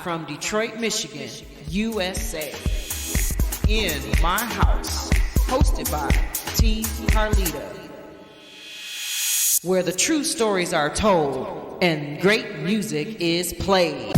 from Detroit, Michigan, USA. In My House, hosted by T. Carlita, where the true stories are told and great music is played.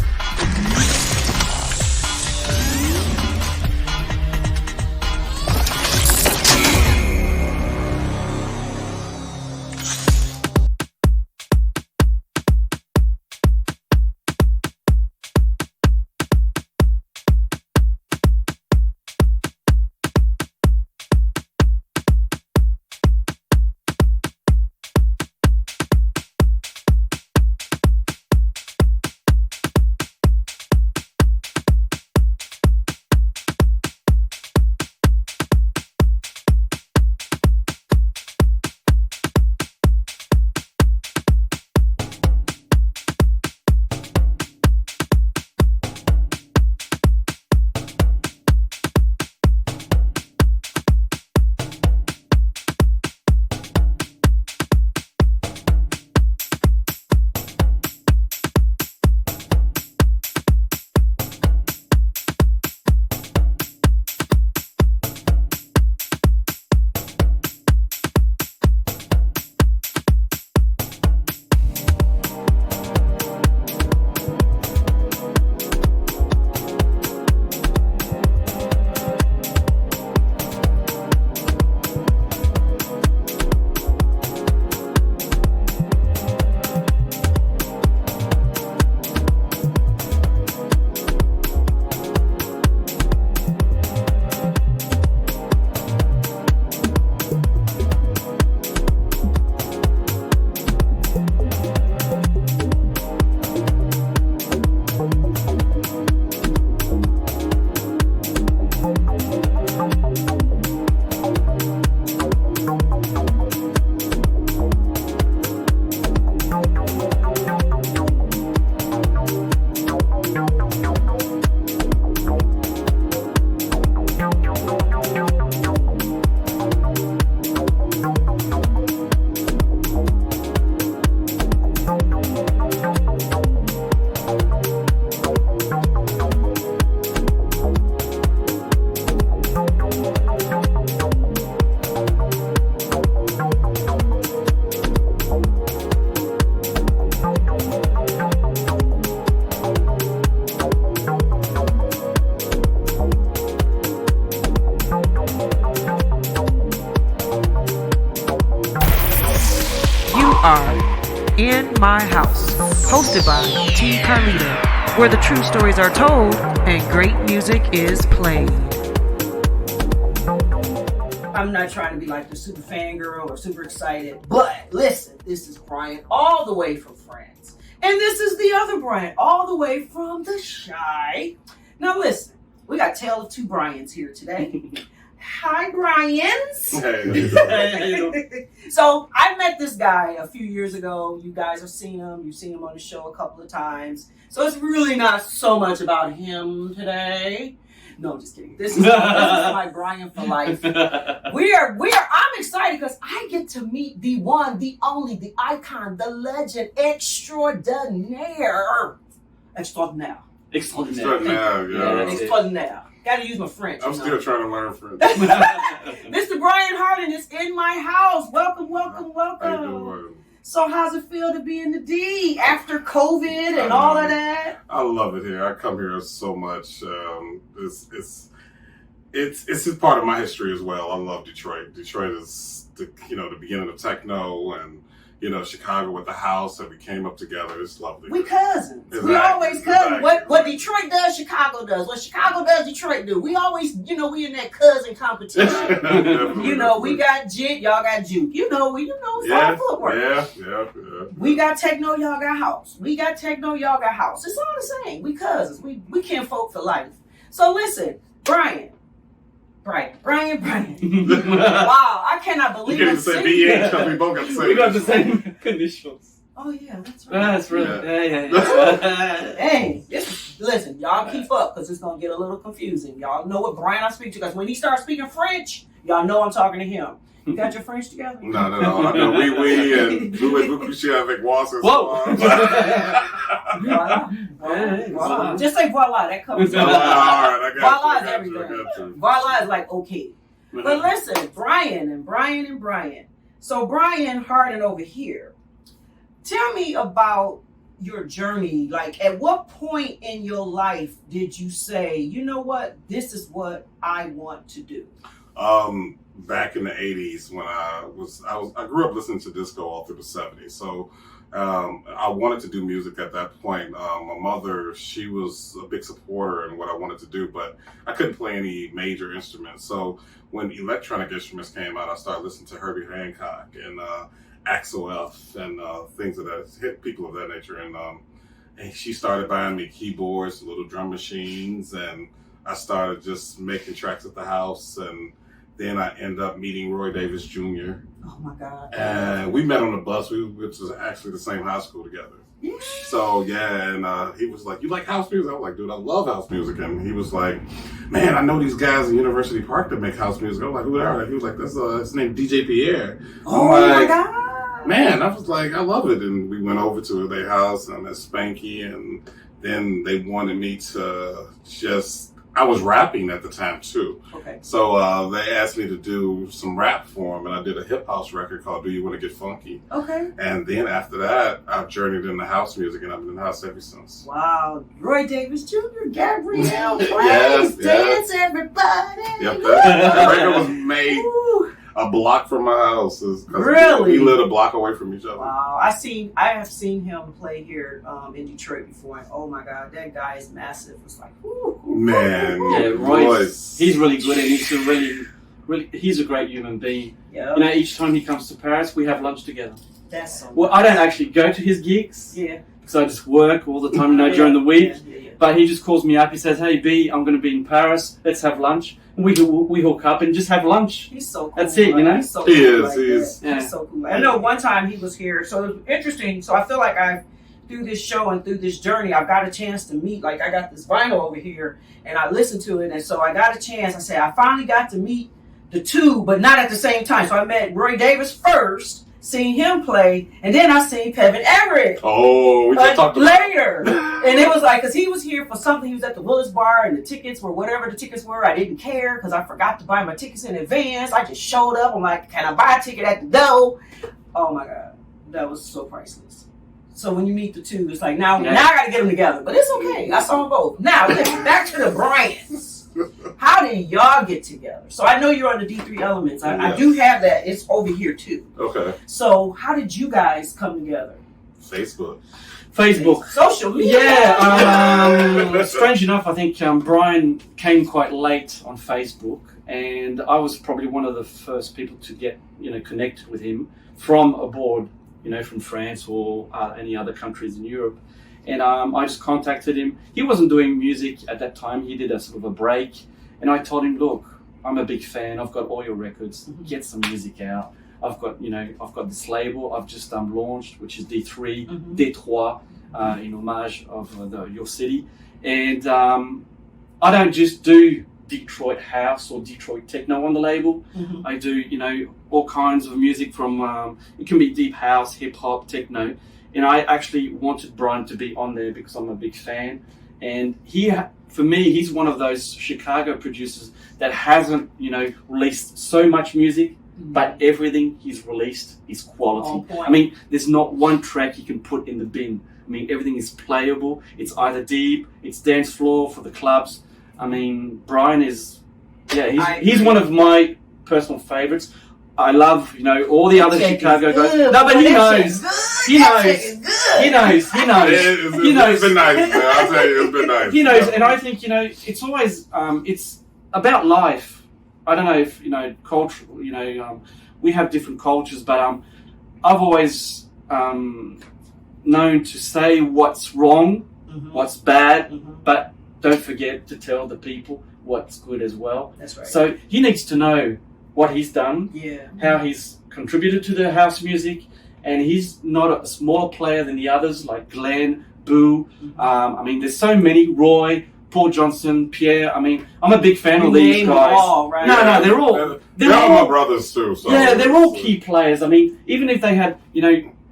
In My House, hosted by T. Carlita, where the true stories are told and great music is played. I'm not trying to be like the super fangirl or super excited, but listen, this is Brian all the way from France. And this is the other Brian all the way from the Shy. Now listen, we got Tale of Two Brians here today. Hi, Brians. Hey. So I met this guy a few years ago. You guys have seen him. You've seen him on the show a couple of times. So it's really not so much about him today. No, just kidding. This is my Brian for life. I'm excited because I get to meet the one, the only, the icon, the legend, extraordinaire. Extraordinaire, Yeah, extraordinaire. Got to use my French. I'm still trying to learn French. Mr. Brian Harden is in my house. Welcome. How you doing? So how's it feel to be in the D after COVID and all of that? I love it here. I come here so much. It's a part of my history as well. I love Detroit. Detroit is the beginning of techno, and Chicago with the house, and we came up together. It's lovely. We cousins. Exactly. We always cousins. Exactly. What Detroit does, Chicago does. What Chicago does, Detroit do. We always, we in that cousin competition. We got jit, y'all got juke. It's all footwork. Yeah. We got techno, y'all got house. We got techno, y'all got house. It's all the same. We cousins. We can't folk for life. So listen, Brian. Wow, I cannot believe You can't say BH because we both got the same. We got the same conditions. Oh yeah, that's right. That's really, yeah. Hey, listen, y'all keep up because it's gonna get a little confusing. Y'all know what Brian I speak to because when he starts speaking French, y'all know I'm talking to him. You got your French together? No. I know we and beaucoup avec moi ce Whoa. Voila. Just say voila. That covers it. All right, I got Voila is you. everything. Voila is like okay. But listen, Brian. So Brian Harden over here. Tell me about your journey. Like, at what point in your life did you say, you know what, this is what I want to do? Back in the 80s when I grew up listening to disco all through the 70s. So I wanted to do music at that point. My mother, she was a big supporter in what I wanted to do, but I couldn't play any major instruments. So when electronic instruments came out, I started listening to Herbie Hancock and Axel F and things of that, hit people of that nature. And she started buying me keyboards, little drum machines, and I started just making tracks at the house. And then I ended up meeting Roy Davis Jr. Oh my God. And we met on the bus. We went to actually the same high school together. Yeah. So yeah, and he was like, "You like house music?" I was like, "Dude, I love house music." And he was like, "Man, I know these guys in University Park that make house music." I was like, "Who are they?" He was like, "That's his name, DJ Pierre." Oh my God. Man, I was like, I love it. And we went over to their house and I met Spanky, and then they wanted me to I was rapping at the time too. Okay. So they asked me to do some rap for them, and I did a hip house record called Do You Want to Get Funky? Okay. And then after that, I've journeyed into house music, and I've been in the house ever since. Wow. Roy Davis Jr., Gabrielle, Yes, dance everybody. Yep, that record was made Ooh. a block from my house. Really? We lived a block away from each other. Wow, I have seen him play here in Detroit before. And oh my God, that guy is massive. It's like, whoo, Man, Yeah, Roy's, he's really good, and he's a great human being. Yep. You know, each time he comes to Paris, we have lunch together. That's so. Well, I don't actually go to his gigs. Yeah. Because I just work all the time, during the week. Yeah. But he just calls me up. He says, "Hey B, I'm going to be in Paris. Let's have lunch." And we hook up and just have lunch. He's so cool. That's it, you know? He's so He cool is. He's so cool. I know one time he was here, so it was interesting. So I feel like through this show and through this journey, I've got a chance to meet. Like, I got this vinyl over here, and I listened to it, and so I got a chance. I said, I finally got to meet the two, but not at the same time. So I met Roy Davis first, seen him play, and then I seen Pevin Everett. Oh, we just talked about later. And it was like, because he was here for something. He was at the Willis Bar, and the tickets were whatever the tickets were. I didn't care because I forgot to buy my tickets in advance. I just showed up. I'm like, can I buy a ticket at the door? Oh my God. That was so priceless. So when you meet the two, it's like, now I got to get them together. But it's okay. I saw them both. Now, listen, back to the Bryans. How did y'all get together? So I know you're on the D3 Elements. I do have that. It's over here too. Okay. So how did you guys come together? Facebook. Social media. Yeah. Strange enough, I think Brian came quite late on Facebook, and I was probably one of the first people to get connected with him from abroad, from France or any other countries in Europe. And I just contacted him. He wasn't doing music at that time. He did a sort of a break. And I told him, look, I'm a big fan. I've got all your records. Get some music out. I've got this label I've just launched, which is D3, D3, in homage of your city. And I don't just do Detroit house or Detroit techno on the label. I do, all kinds of music from, it can be deep house, hip hop, techno. And I actually wanted Brian to be on there because I'm a big fan. And for me, he's one of those Chicago producers that hasn't, released so much music, but everything he's released is quality. I mean, there's not one track you can put in the bin. I mean, everything is playable. It's either deep, it's dance floor for the clubs. I mean, Brian is, he's one of my personal favorites. I love, all the other Chicago guys. No, but he knows. He knows. It's been nice, man. I'll tell you, it's been nice. He knows, and I think, it's always, it's about life. I don't know if, culture, we have different cultures, but I've always known to say what's wrong, what's bad, but don't forget to tell the people what's good as well. That's right. So he needs to know what he's done, how he's contributed to the house music, and he's not a smaller player than the others like Glenn, Boo. I mean, there's so many. Roy, Paul Johnson, Pierre. I mean, I'm a big fan of these guys. All, right? No, they're all my brothers too. So yeah, they're all key players. I mean, even if they had,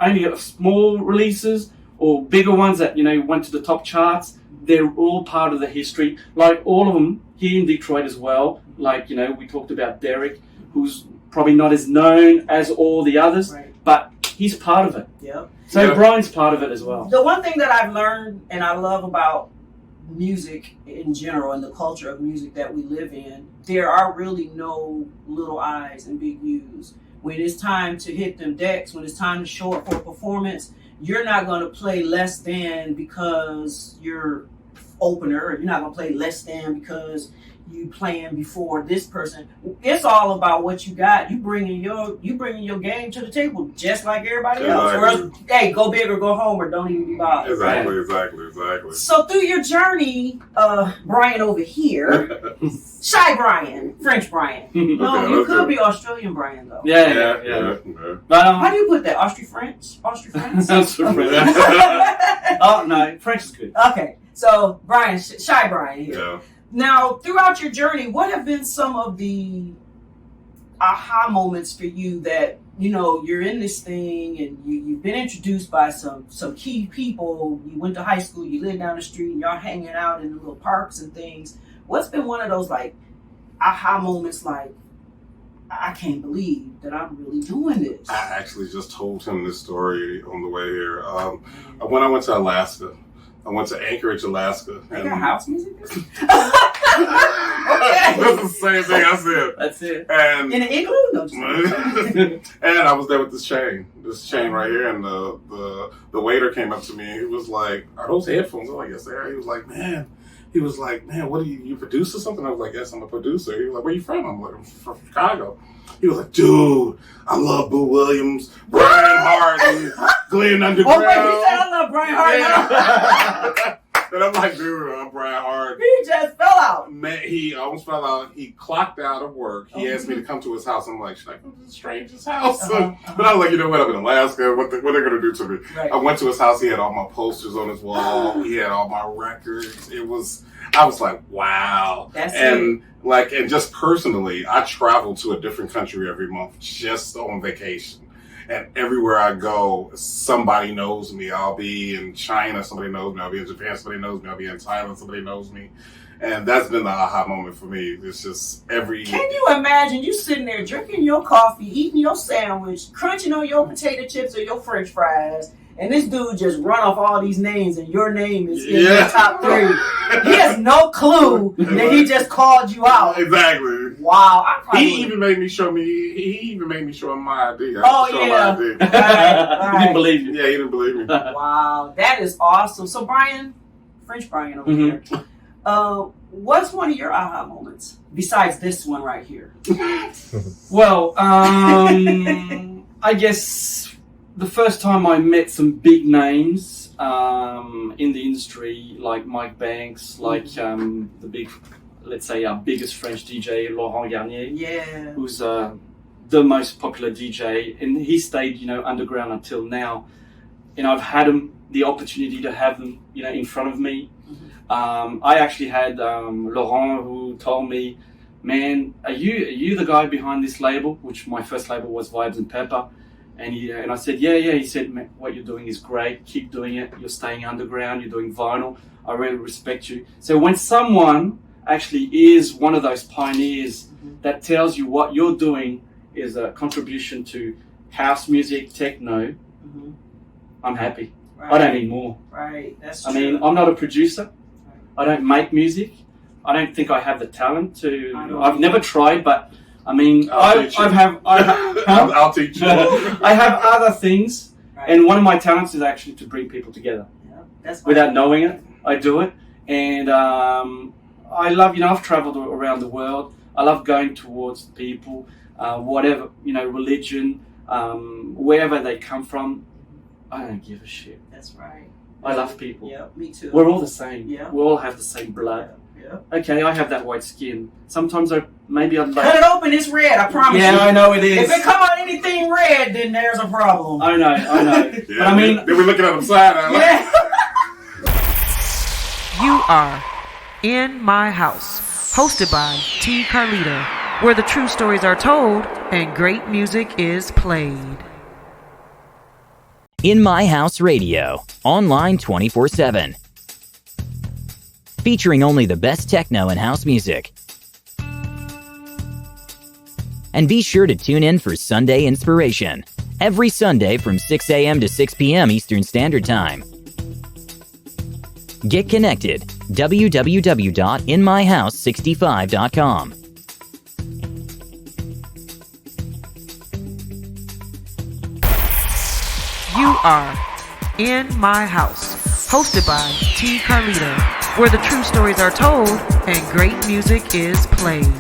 only small releases or bigger ones that, went to the top charts, they're all part of the history. Like all of them here in Detroit as well. Like, we talked about Derek, who's probably not as known as all the others, but he's part of it. Yep. So Brian's part of it as well. The one thing that I've learned and I love about music in general and the culture of music that we live in, there are really no little I's and big U's. When it's time to hit them decks, when it's time to show up for a performance, you're not going to play less than because you're opener, or you're not going to play less than because you playing before this person. It's all about what you got. You bringing your game to the table just like everybody else. Or else, hey, go big or go home, or don't even be bothered. Exactly. So through your journey, Brian over here, Shy Brian, French Brian. No, you could be Australian Brian though. Yeah. How do you put that? French? Oh no, French is good. Okay, so Brian, Shy Brian here. Yeah. Now, throughout your journey, what have been some of the aha moments for you that, you're in this thing and you've been introduced by some key people. You went to high school, you live down the street, and y'all hanging out in the little parks and things. What's been one of those, aha moments, I can't believe that I'm really doing this? I actually just told him this story on the way here. When I went to Alaska, I went to Anchorage, Alaska. They got house music? Okay. That's the same thing I said. That's it. And in an igloo? No, just and I was there with this chain right here, and the waiter came up to me. He was like, "Are those headphones?" I'm like, "Yes, they are." He was like, "Man, what are you produce or something?" I was like, "Yes, I'm a producer." He was like, "Where you from?" I'm like, "I'm from Chicago." He was like, "Dude, I love Boo Williams, Brian Harden, Glenn Underground." Oh, wait, he said I love Brian Harden. Yeah. And I'm like, "Dude, I'm Brian Harden." He just fell out. Man, he almost fell out. He clocked out of work. He asked me to come to his house. I'm like, "Should I go to the stranger's house?" But I was like, "You know what? I'm in Alaska. What are they going to do to me?" Right. I went to his house. He had all my posters on his wall. He had all my records. I was like, wow. And just personally, I travel to a different country every month just on vacation. And everywhere I go, somebody knows me. I'll be in China, somebody knows me. I'll be in Japan, somebody knows me. I'll be in Thailand, somebody knows me. And that's been the aha moment for me. It's just Can you imagine you sitting there drinking your coffee, eating your sandwich, crunching on your potato chips or your French fries, and this dude just run off all these names, and your name is in the top 3. He has no clue that he just called you out. Exactly. Wow. He even made me show him my ID. Right. He didn't believe you. Yeah, he didn't believe me. Wow, that is awesome. So Brian, French Brian over here, what's one of your aha moments besides this one right here? Well, I guess the first time I met some big names in the industry, like Mike Banks, like the big, let's say our biggest French DJ, Laurent Garnier, who's the most popular DJ, and he stayed, underground until now. And I've had the opportunity to have them, in front of me. I actually had Laurent, who told me, "Man, are you the guy behind this label?" Which my first label was Vibes and Pepper. And I said, yeah. He said, "Man, what you're doing is great. Keep doing it. You're staying underground. You're doing vinyl. I really respect you." So when someone actually is one of those pioneers that tells you what you're doing is a contribution to house music, techno, I'm happy. Right. I don't need more. Right, that's true. I mean, I'm not a producer. I don't make music. I don't think I have the talent to. I've never tried, but I mean, I'll teach you. I have other things, and one of my talents is actually to bring people together. Yeah, that's without knowing it, I do it, and I love. I've traveled around the world. I love going towards people, whatever religion, wherever they come from. I don't give a shit. That's right. I love people. Yeah, me too. We're all the same. Yeah. We all have the same blood. Yeah. Yeah. Okay, I have that white skin. Sometimes I'd like... Cut it open, it's red, I promise you. Yeah, I know it is. If it come out anything red, then there's a problem. I know. Yeah, But I mean... Then we're looking at them side eye. Yeah. You are In My House, hosted by T. Carlita, where the true stories are told and great music is played. In My House Radio, online 24/7. Featuring only the best techno and house music. And be sure to tune in for Sunday Inspiration, every Sunday from 6 a.m. to 6 p.m. Eastern Standard Time. Get connected, www.inmyhouse65.com. You are In My House, hosted by T. Carlita, where the true stories are told and great music is played.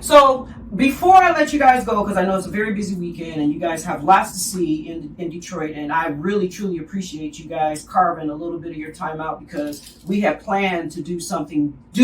So before I let you guys go, because I know it's a very busy weekend and you guys have lots to see in Detroit, and I really truly appreciate you guys carving a little bit of your time out, because we had planned to do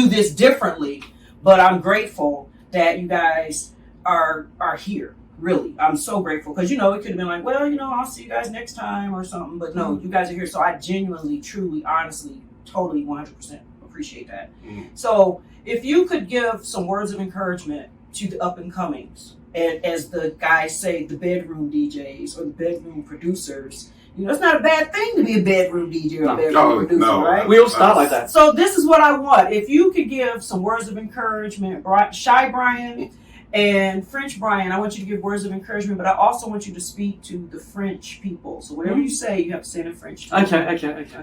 this differently, but I'm grateful that you guys are here. Really, I'm so grateful, because it could have been like, well, I'll see you guys next time or something, but no, you guys are here. So I genuinely, truly, honestly, totally 100% appreciate that. So if you could give some words of encouragement to the up and comings, and as the guys say, the bedroom DJs or the bedroom producers, it's not a bad thing to be a bedroom DJ or a bedroom producer, right? We all start like that. So this is what I want. If you could give some words of encouragement, Shy Brian and French Brian, I want you to give words of encouragement, but I also want you to speak to the French people. So whatever you say, you have to say it in French too. Okay.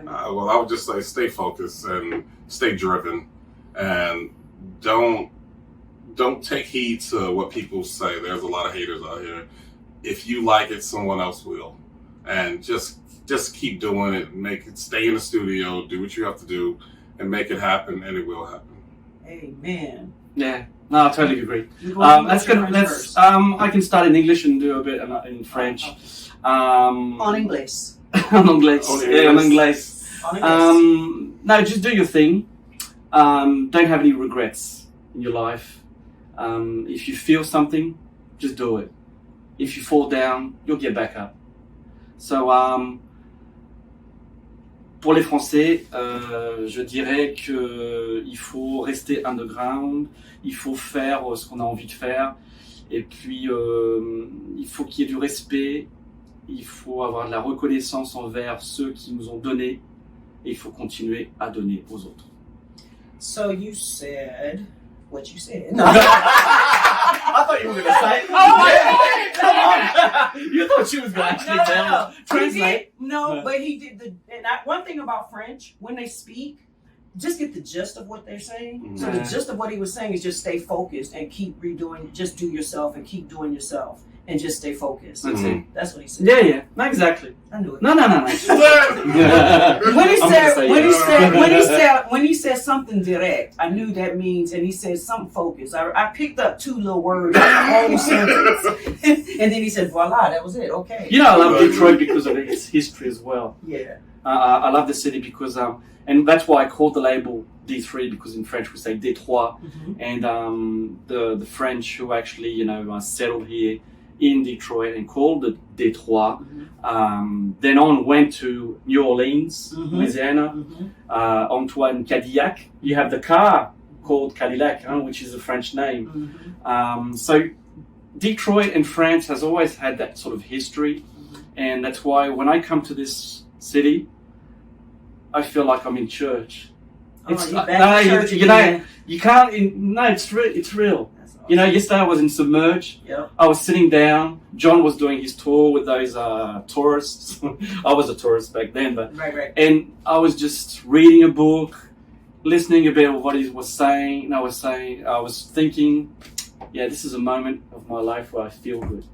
Well, I would just say stay focused and stay driven, and don't take heed to what people say. There's a lot of haters out here. If you like it, someone else will, and just keep doing it. Stay in the studio, do what you have to do, and make it happen, and it will happen. Amen. Yeah. No, I totally agree. I can start in English and do a bit in French. En English. En English. Yeah, en English. No, just do your thing. Don't have any regrets. in your life. If you feel something, just do it. If you fall down, you'll get back up. So, pour les Français, je dirais que il faut rester underground, il faut faire ce qu'on a envie de faire, et puis il faut qu'il y ait du respect, il faut avoir de la reconnaissance envers ceux qui nous ont donné, et il faut continuer à donner aux autres. So you said what you said. I thought you were going to say. Come on! You thought she was going to actually translate. No, but he did one thing about French, when they speak, just get the gist of what they're saying. So the gist of what he was saying is just stay focused and keep redoing, just do yourself and keep doing yourself and just stay focused. That's it. That's what he said. Yeah, not exactly. I knew it. No. When he said something direct, I knew that means, and he said something focused. I picked up 2 little words in the whole sentence, and then he said, "Voila, that was it." Okay. You know, I love Detroit because of its history as well. Yeah. I love the city because, and that's why I called the label D3, because in French we say Détroit, and the French who actually settled here in Detroit and called it Détroit. Then on went to New Orleans, Louisiana, Antoine Cadillac. You have the car called Cadillac, which is a French name. So Detroit and France has always had that sort of history, and that's why when I come to this city, I feel like I'm in church. It's you can't. It's real. Awesome. Yesterday I was in Submerge. Yep. I was sitting down. John was doing his tour with those tourists. I was a tourist back then, but right. And I was just reading a book, listening a bit of what he was saying, and I was thinking, yeah, this is a moment of my life where I feel good.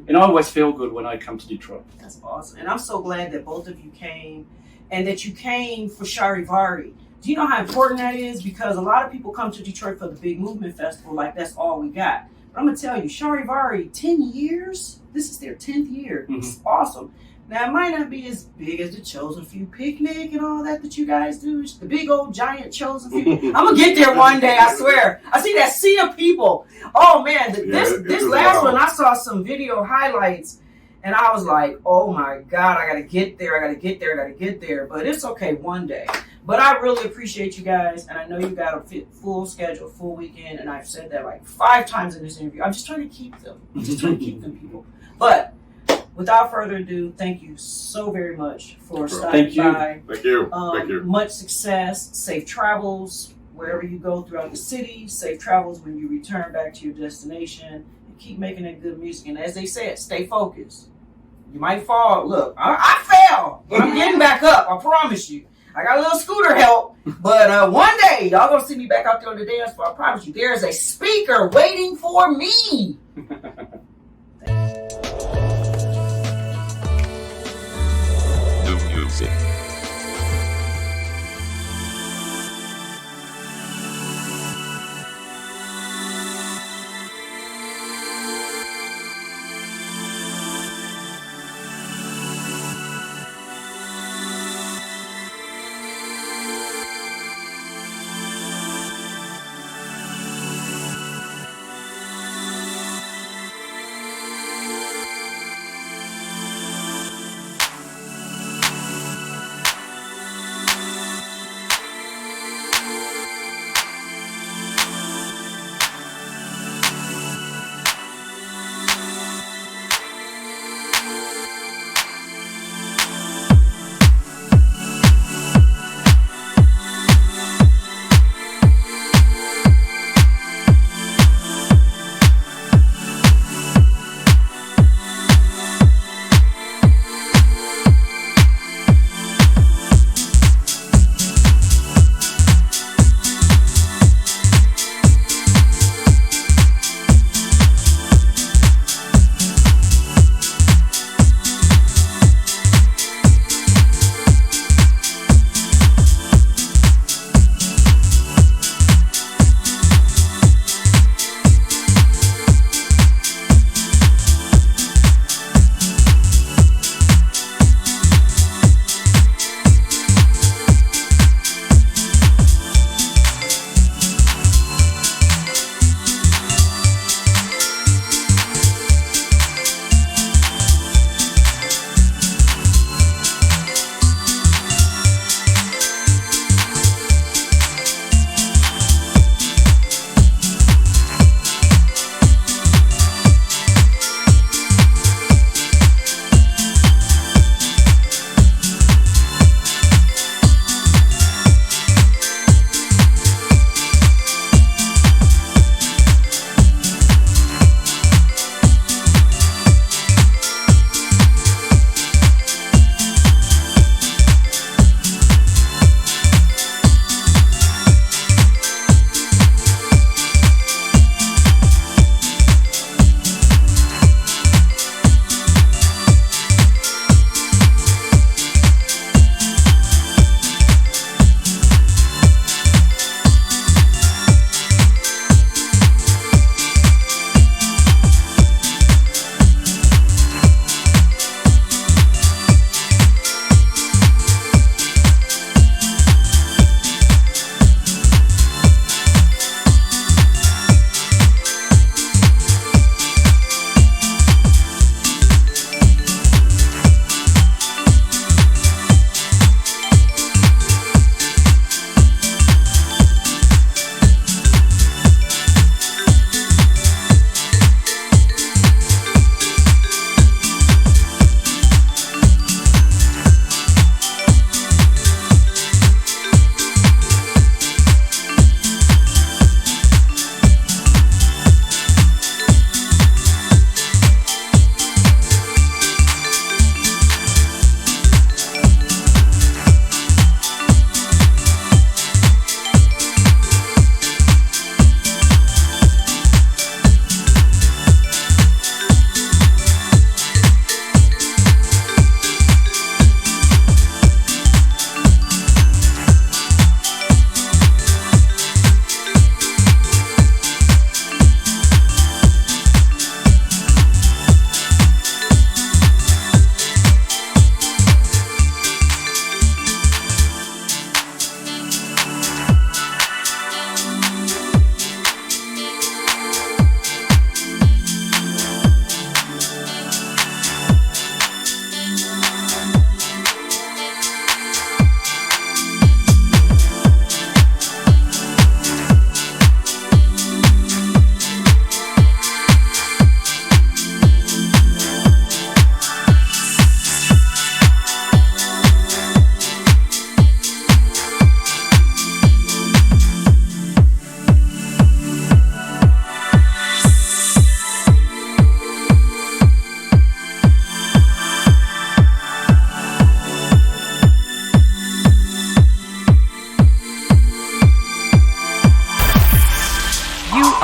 And I always feel good when I come to Detroit. That's awesome, and I'm so glad that both of you came, and that you came for Charivari. Do you know how important that is? Because a lot of people come to Detroit for the big movement festival, like that's all we got. But I'm gonna tell you, Charivari, 10 years. This is their 10th year. It's awesome. Now it might not be as big as the Chosen Few picnic and all that you guys do. It's the big old giant Chosen Few. I'm gonna get there one day, I swear. I see that sea of people. Oh man, this last one, I saw some video highlights. And I was like, oh my God, I gotta get there. But it's okay one day. But I really appreciate you guys. And I know you got a full schedule, full weekend. And I've said that like 5 times in this interview. I'm just trying to keep them. People. But without further ado, thank you so very much for stopping by. Thank you. Thank you. Much success, safe travels wherever you go throughout the city. Safe travels when you return back to your destination. And keep making that good music. And as they said, stay focused. You might fall. Look, I fell, but I'm getting back up. I promise you. I got a little scooter help, but one day y'all gonna see me back out there on the dance floor. I promise you. There is a speaker waiting for me. The music.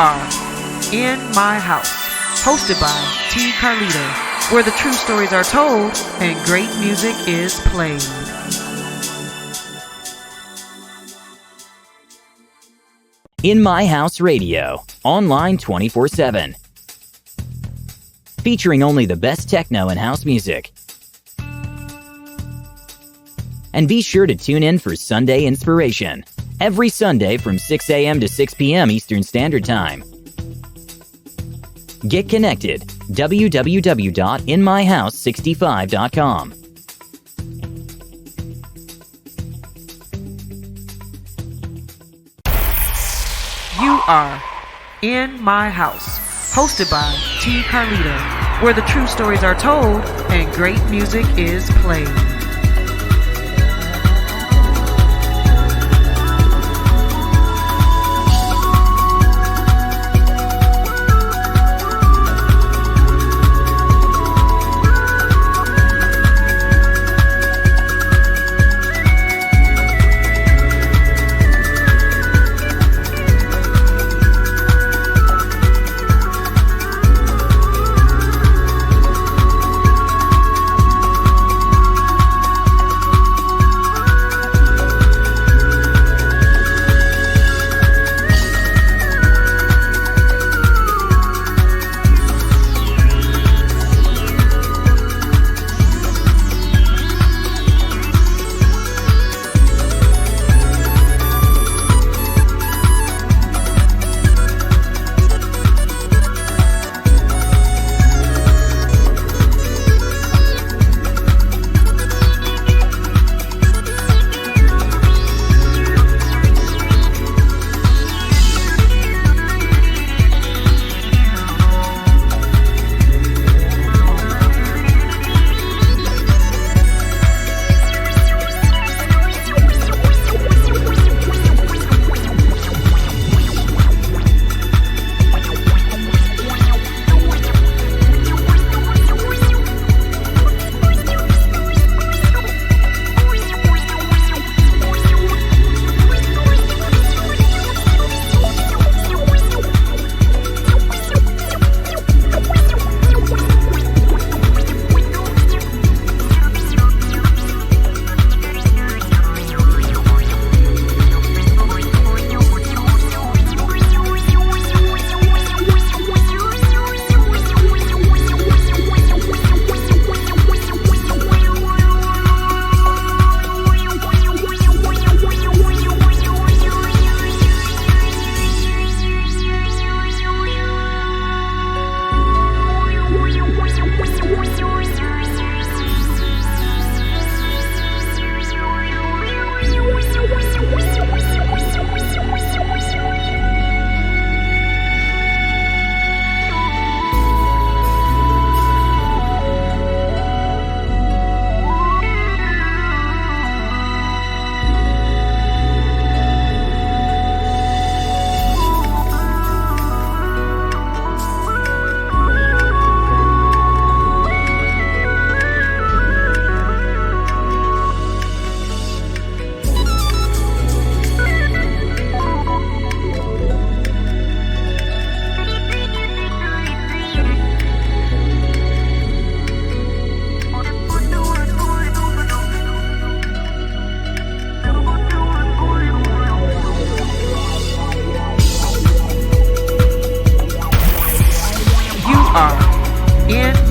are in my house, hosted by T. Carlito, where the true stories are told and great music is played. In My House Radio, online 24/7. Featuring only the best techno and house music. And be sure to tune in for Sunday Inspiration, every Sunday from 6 a.m. to 6 p.m. Eastern Standard Time. Get connected, www.inmyhouse65.com. You are in my house, hosted by T. Carlito, where the true stories are told and great music is played.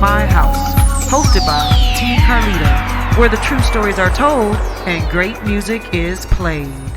My House, hosted by T. Carlito, where the true stories are told and great music is played.